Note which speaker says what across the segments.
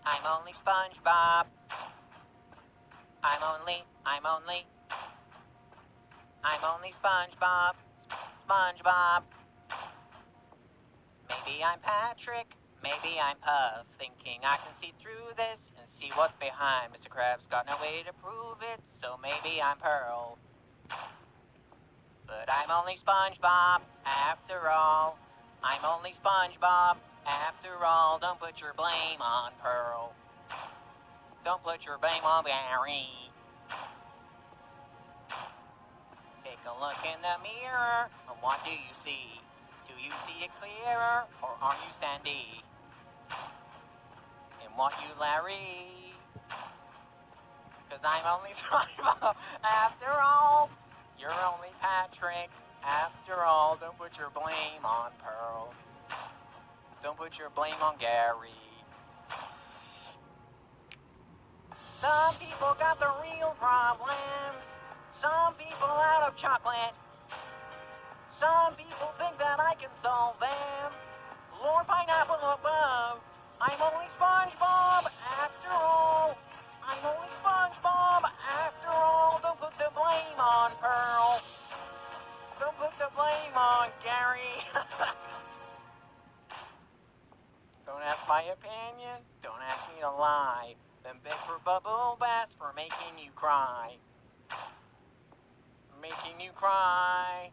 Speaker 1: I'm only Spongebob. I'm only Spongebob. Spongebob. Maybe I'm Patrick, maybe I'm Puff, thinking I can see through this and see what's behind. Mr. Krabs got no way to prove it, so maybe I'm Pearl. But I'm only Spongebob, after all. I'm only Spongebob, after all. Don't put your blame on Pearl. Don't put your blame on Gary. Take a look in the mirror, and what do you see? Do you see it clearer, or are you Sandy? And what you Larry? 'Cause I'm only Spongebob, after all. You're only Patrick, after all. Don't put your blame on Pearl. Don't put your blame on Gary. Some people got the real problems. Some people out of chocolate. Some people think that I can solve them. Lord Pineapple above. I'm only Spongebob, after all. I'm only Spongebob, after all. Don't put the blame on Pearl. Don't put the blame on Gary. Don't ask my opinion. Don't ask me to lie. Then beg for bubble baths for making you cry. Making you cry.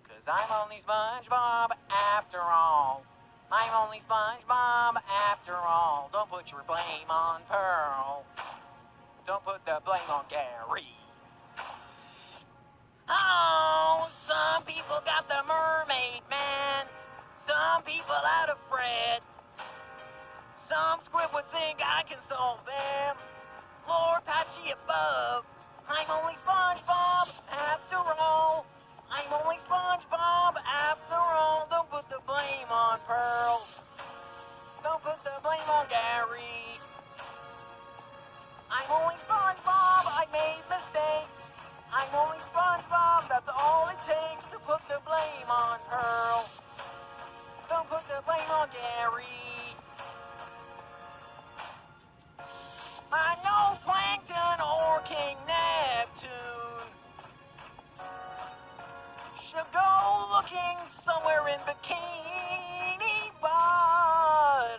Speaker 1: 'Cause I'm only Spongebob, after all. I'm only Spongebob, after all. Don't put your blame on Pearl. Don't put the blame on Gary. Oh, some people got the mermaid man. Some people out of Fred. Some squidwards think I can solve them. Lord Patchy above. I'm only Spongebob, after all. I'm only Spongebob, after all. Don't put the blame on Pearl. Don't put the blame on Gary. I'm only Spongebob, I made mistakes. I'm only Spongebob, that's all it takes to put the blame on Pearl. Don't put the blame on Gary. I know Plankton or King Neptune should go looking somewhere in Bikini Bottom.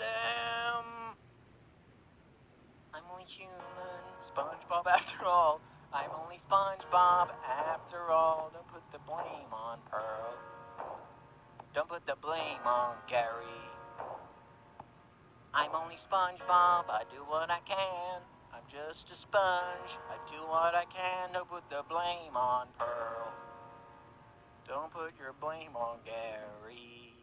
Speaker 1: I'm only human, Spongebob after all. I'm only Spongebob after all. Don't put the blame on Pearl. Don't put the blame on Gary. I'm only Spongebob, I do what I can. I'm just a sponge, I do what I can. Don't put the blame on Pearl. Don't put your blame on Gary.